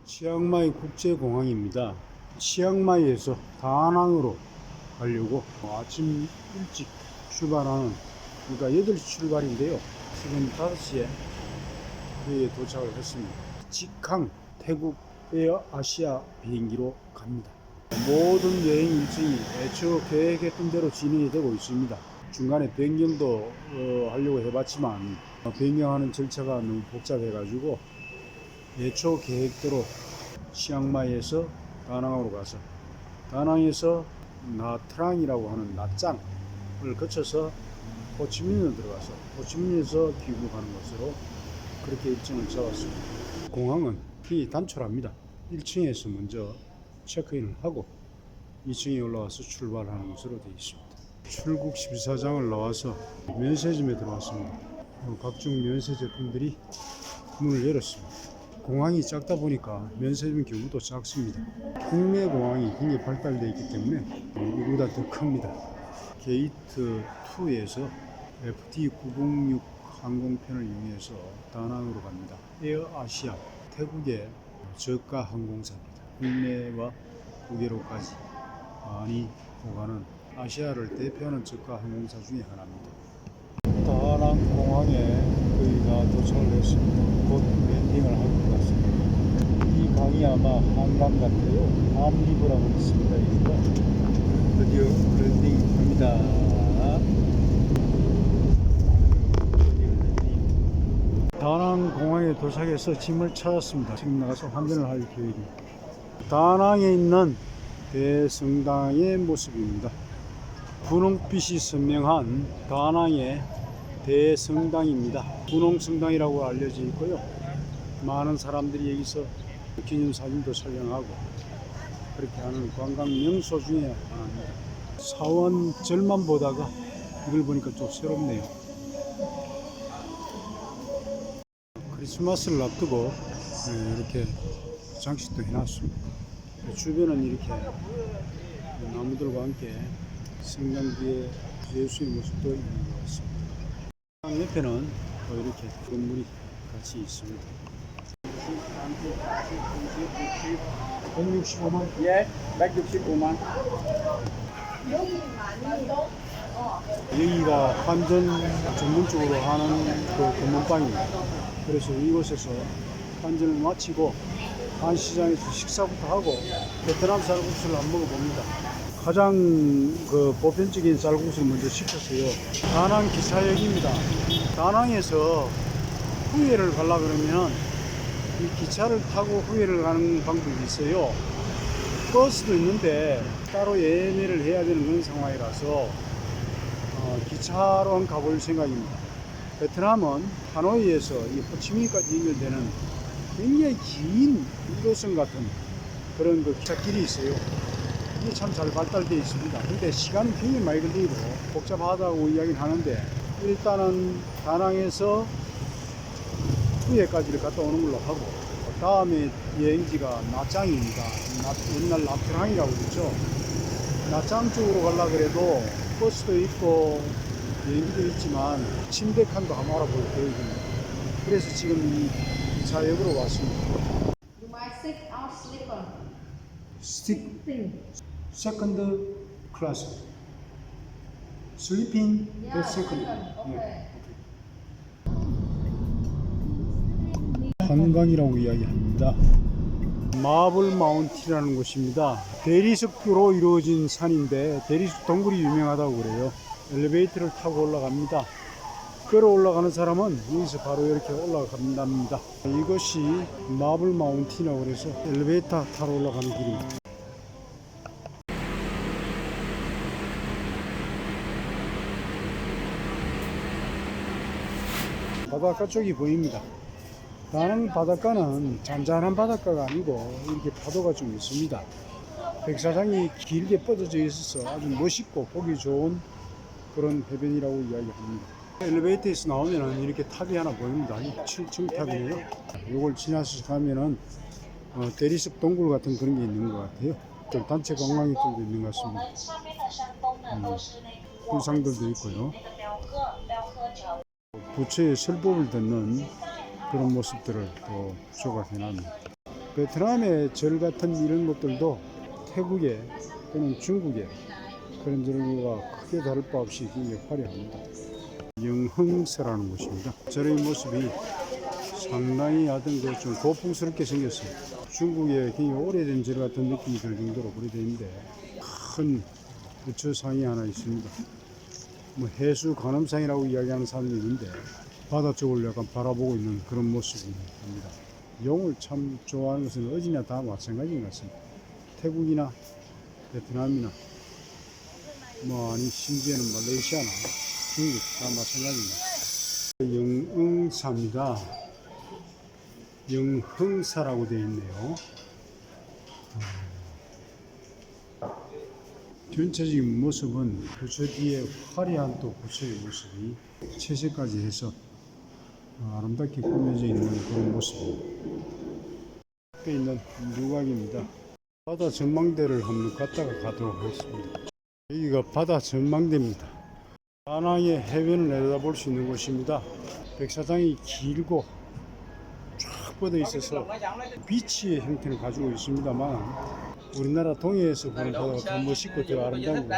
치앙마이 국제공항입니다. 치앙마이에서 다낭으로 가려고 아침 일찍 출발하는, 그러니까 8시 출발인데요. 지금 5시에 여기에 도착을 했습니다. 직항 태국 에어 아시아 비행기로 갑니다. 모든 여행 일정이 애초 계획했던 대로 진행이 되고 있습니다. 중간에 변경도 하려고 해봤지만 변경하는 절차가 너무 복잡해가지고 애초 계획대로 치앙마이에서 다낭으로 가서 다낭에서 나트랑이라고 하는 나짱을 거쳐서 호치민으로 들어가서 호치민에서 귀국하는 것으로 그렇게 일정을 잡았습니다. 공항은 굉장히 단촐합니다. 1층에서 먼저 체크인을 하고 2층에 올라와서 출발하는 것으로 되어 있습니다. 출국 심사장을 나와서 면세점에 들어왔습니다. 각종 면세 제품들이 문을 열었습니다. 공항이 작다 보니까 면세점 규모도 작습니다. 국내 공항이 굉장히 발달되어 있기 때문에 이보다 더 큽니다. 게이트 2에서 FT906 항공편을 이용해서 다낭으로 갑니다. 에어 아시아, 태국의 저가 항공사입니다. 국내와 국외로까지 많이 오가는 아시아를 대표하는 저가 항공사 중에 하나입니다. 다낭 공항에 거의 다 도착을 했습니다. 곧 랜딩을 할 것 같습니다. 이 강이 아마 한강 같아요. 암리브라고 있습니다. 여기가 드디어 랜딩합니다. 다낭 공항에 도착해서 짐을 찾았습니다. 지금 나가서 환전을 할 계획입니다. 다낭에 있는 대성당의 모습입니다. 분홍빛이 선명한 다낭의 대성당입니다. 분홍성당이라고 알려져 있고요. 많은 사람들이 여기서 기념사진도 촬영하고 그렇게 하는 관광 명소 중에 하나입니다. 사원절만 보다가 이걸 보니까 좀 새롭네요. 크리스마스를 앞두고 이렇게 장식도 해놨습니다. 주변은 이렇게 나무들과 함께 성당 뒤에 예수의 모습도 있는 것 같습니다. 옆에는 또 이렇게 건물이 같이 있습니다. 165만? 예, 165만. 여기가 환전 전문적으로 하는 그 건물방입니다. 그래서 이곳에서 환전을 마치고 한시장에서 식사부터 하고 베트남 쌀국수를 한번 먹어봅니다. 가장 그 보편적인 쌀국수를 먼저 시켰어요. 다낭 기차역입니다. 다낭에서 후에를 가려고 그러면 이 기차를 타고 후에를 가는 방법이 있어요. 버스도 있는데 따로 예매를 해야 되는 그런 상황이라서 기차로 한번 가볼 생각입니다. 베트남은 하노이에서 이 호치민까지 연결되는 굉장히 긴 1호선 같은 그런 그 기차길이 있어요. 이게 참 잘 발달되어 있습니다. 근데 시간은 굉장히 많이 걸리고 복잡하다고 이야기는 하는데 일단은 다낭에서 후에까지를 갔다 오는 걸로 하고 다음에 여행지가 나짱입니다. 옛날 나트랑이라고 그러죠. 나짱 쪽으로 가려고 그래도 버스도 있고 여행기도 있지만 침대 칸도 한번 알아볼 계획입니다. 그래서 지금 이 기차역으로 왔습니다. You might sit out sleeper. 스틱 Thing. 세컨드 클래스 슬리핑 더 Yeah, 세컨드. Okay. 한강이라고 이야기합니다. 마블 마운틴이라는 곳입니다. 대리석으로 이루어진 산인데 대리석 동굴이 유명하다고 그래요. 엘리베이터를 타고 올라갑니다. 걸어 올라가는 사람은 여기서 바로 이렇게 올라간답니다. 이것이 마블 마운틴이라고 그래서 엘리베이터 타러 올라가는 길입니다. 바닷가 쪽이 보입니다. 다낭 바닷가는 잔잔한 바닷가가 아니고 이렇게 파도가 좀 있습니다. 백사장이 길게 뻗어져 있어서 아주 멋있고 보기 좋은 그런 해변이라고 이야기합니다. 엘리베이터에서 나오면 이렇게 탑이 하나 보입니다. 7층 탑이에요. 이걸 지나서 가면은 대리석 동굴 같은 그런 게 있는 것 같아요. 좀 단체 관광객들도 있는 것 같습니다. 불상들도 있고요. 부처의 설법을 듣는 그런 모습들을 또 조각해 놨습니다. 베트남의 절 같은 이런 것들도 태국의 또는 중국의 그런 절과 크게 다를 바 없이 굉장히 화려합니다. 영흥사라는 곳입니다. 절의 모습이 상당히 하여튼 좀 고풍스럽게 생겼어요. 중국의 굉장히 오래된 절 같은 느낌이 들 정도로 그리 되어 있는데 큰 부처상이 하나 있습니다. 뭐 해수 관음상이라고 이야기하는 사람이 있는데 바다 쪽을 약간 바라보고 있는 그런 모습입니다. 용을 참 좋아하는 것은 어디나 다 마찬가지인 것 같습니다. 태국이나 베트남이나 뭐 아니 심지어는 말레이시아나 중국 다 마찬가지입니다. 영흥사입니다. 영흥사라고 되어 있네요. 전체적인 모습은 부처 뒤에 화려한 또 부처의 모습이 채색까지 해서 아름답게 꾸며져 있는 그런 모습입니다. 앞에 있는 누각입니다. 바다 전망대를 한번 갔다가 가도록 하겠습니다. 여기가 바다 전망대입니다. 다낭의 해변을 내려다볼 수 있는 곳입니다. 백사장이 길고 쫙 뻗어 있어서 비치의 형태를 가지고 있습니다만 우리나라 동해에서 보는 바다가 더 멋있고 더 아름다운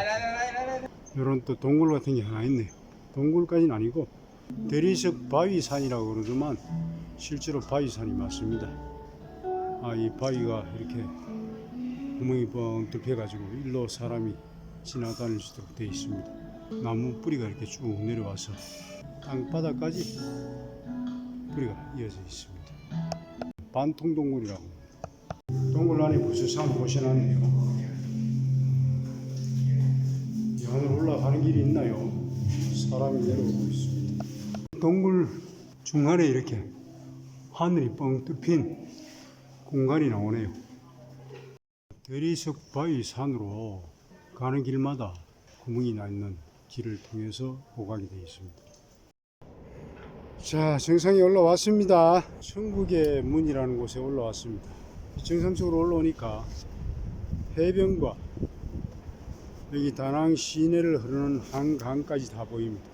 이런 또 동굴 같은 게 하나 있네요. 동굴까지는 아니고 대리석 바위산이라고 그러지만 실제로 바위산이 맞습니다. 이 바위가 이렇게 구멍이 뻥 뚫혀 가지고 일로 사람이 지나다닐 수 있도록 되어 있습니다. 나무 뿌리가 이렇게 쭉 내려와서 땅바닥까지 뿌리가 이어져 있습니다. 반통동굴이라고. 동굴 안에 부수상 모셔놨네요. 이 하늘 올라가는 길이 있나요? 사람이 내려오고 있습니다. 동굴 중간에 이렇게 하늘이 뻥 뚫힌 공간이 나오네요. 대리석 바위 산으로 가는 길마다 구멍이 나 있는 길을 통해서 오가게 되어 있습니다. 자, 정상에 올라왔습니다. 천국의 문이라는 곳에 올라왔습니다. 정상 쪽으로 올라오니까 해변과 여기 다낭 시내를 흐르는 한강까지 다 보입니다.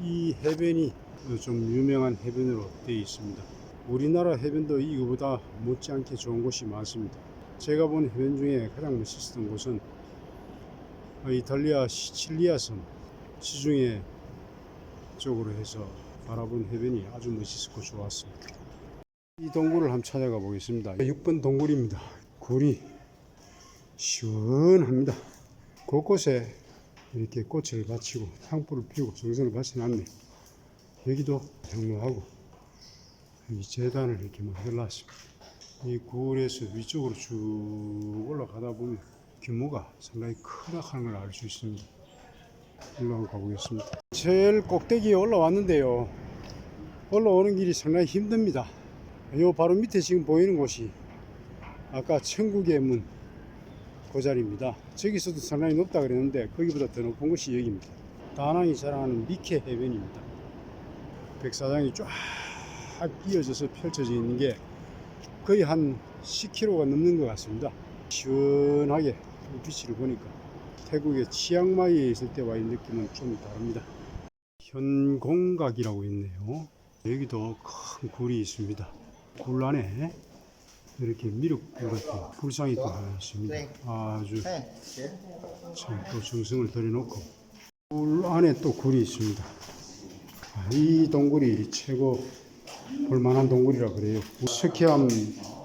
이 해변이 좀 유명한 해변으로 되어 있습니다. 우리나라 해변도 이거보다 못지않게 좋은 곳이 많습니다. 제가 본 해변 중에 가장 멋있었던 곳은 이탈리아 시칠리아 섬 지중해 쪽으로 해서 바라본 해변이 아주 멋있었고 좋았습니다. 이 동굴을 한번 찾아가 보겠습니다. 6번 동굴입니다. 굴이 시원합니다. 곳곳에 이렇게 꽃을 바치고 향불을 피우고 정성을 바쳐놨네요. 여기도 경로하고 여기 재단을 이렇게 만들어놨습니다. 이 굴에서 위쪽으로 쭉 올라가다 보면 규모가 상당히 크다 하는 걸 알 수 있습니다. 올라가 보겠습니다. 제일 꼭대기에 올라왔는데요. 올라오는 길이 상당히 힘듭니다. 요 바로 밑에 지금 보이는 곳이 아까 천국의 문 그 자리입니다. 저기서도 상당히 높다 그랬는데 거기보다 더 높은 곳이 여기입니다. 다낭이 자랑하는 미케 해변입니다. 백사장이 쫙 이어져서 펼쳐져 있는 게 거의 한 10km가 넘는 것 같습니다. 시원하게 빛을 보니까 태국의 치앙마이에 있을 때와의 느낌은 좀 다릅니다. 현공각이라고 있네요. 여기도 큰 굴이 있습니다. 굴 안에 이렇게 미륵불 같은 불상이 또 하나 있습니다. 아주 참 또 정성을 들여놓고 굴 안에 또 굴이 있습니다. 이 동굴이 최고 볼만한 동굴이라 그래요. 석회암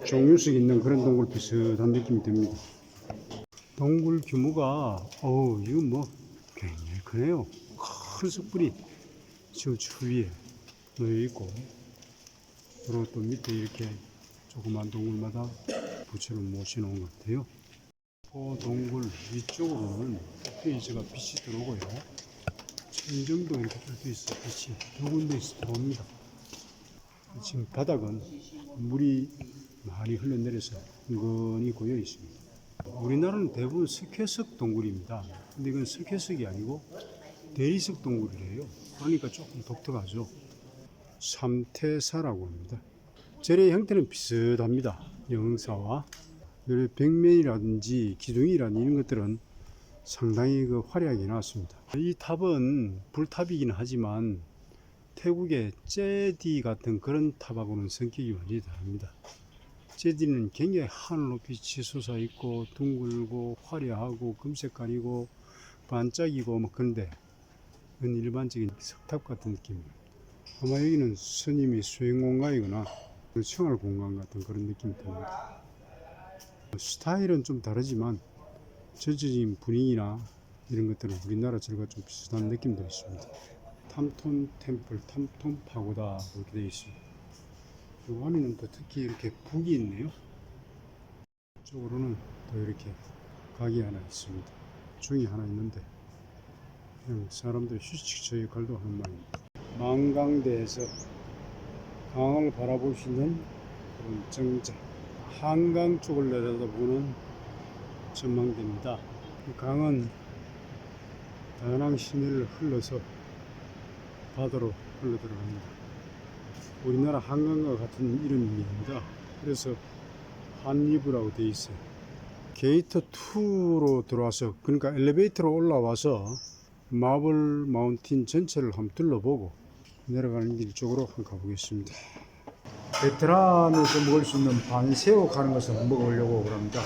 종류석 있는 그런 동굴 비슷한 느낌이 듭니다. 동굴 규모가 이거 뭐 굉장히 크네요. 큰 석불이 지금 주위에 놓여 있고 그리고 또 밑에 이렇게 조그만 동굴마다 부처를 모셔놓은 것 같아요. 그 동굴 위쪽으로는 페이지가 빛이 들어오고요. 천정도 이렇게 뚫려 있어 빛이 두 군데에서 들어옵니다. 지금 바닥은 물이 많이 흘러내려서 은근히 고여 있습니다. 우리나라는 대부분 석회석 동굴입니다. 근데 이건 석회석이 아니고 대리석 동굴이래요. 그러니까 조금 독특하죠. 삼태사라고 합니다. 절의 형태는 비슷합니다. 영흥사와 벽면이라든지 기둥이라든지 이런 것들은 상당히 화려하게 나왔습니다. 이 탑은 불탑이긴 하지만 태국의 제디 같은 그런 탑하고는 성격이 완전히 다릅니다. 제디는 굉장히 하늘 높이 치솟아 있고 둥글고 화려하고 금색깔이고 반짝이고 뭐 그런데 그건 일반적인 석탑 같은 느낌이에요. 아마 여기는 스님이 수행 공간이거나 생활 공간 같은 그런 느낌이 듭니다. 스타일은 좀 다르지만 전체적인 분위기나 이런 것들은 우리나라 절과 좀 비슷한 느낌도 있습니다. 탐톤 템플, 탐톤 파고다 이렇게 되어 있습니다. 이 안에는 또 특히 이렇게 북이 있네요. 이쪽으로는 또 이렇게 각이 하나 있습니다. 중이 하나 있는데 그냥 사람들 휴식처 역할도 하는 모양입니다. 망강대에서 강을 바라볼 수 있는 그런 정자, 한강 쪽을 내려다보는 전망대입니다. 이 강은 다낭 시내를 흘러서 바다로 흘러들어갑니다. 우리나라 한강과 같은 이름입니다. 그래서 한리브라고 되어 있어요. 게이트 2로 들어와서, 그러니까 엘리베이터로 올라와서 마블 마운틴 전체를 한번 둘러보고 내려가는 길 쪽으로 한번 가보겠습니다. 베트남에서 먹을 수 있는 반새우 가는 것을 한번 먹어보려고 합니다.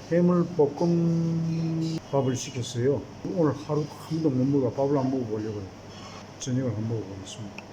해물볶음밥을 시켰어요. 오늘 하루 한 번도 못 먹어 밥을 한번 먹어보려고요. 저녁을 한번 먹어보겠습니다.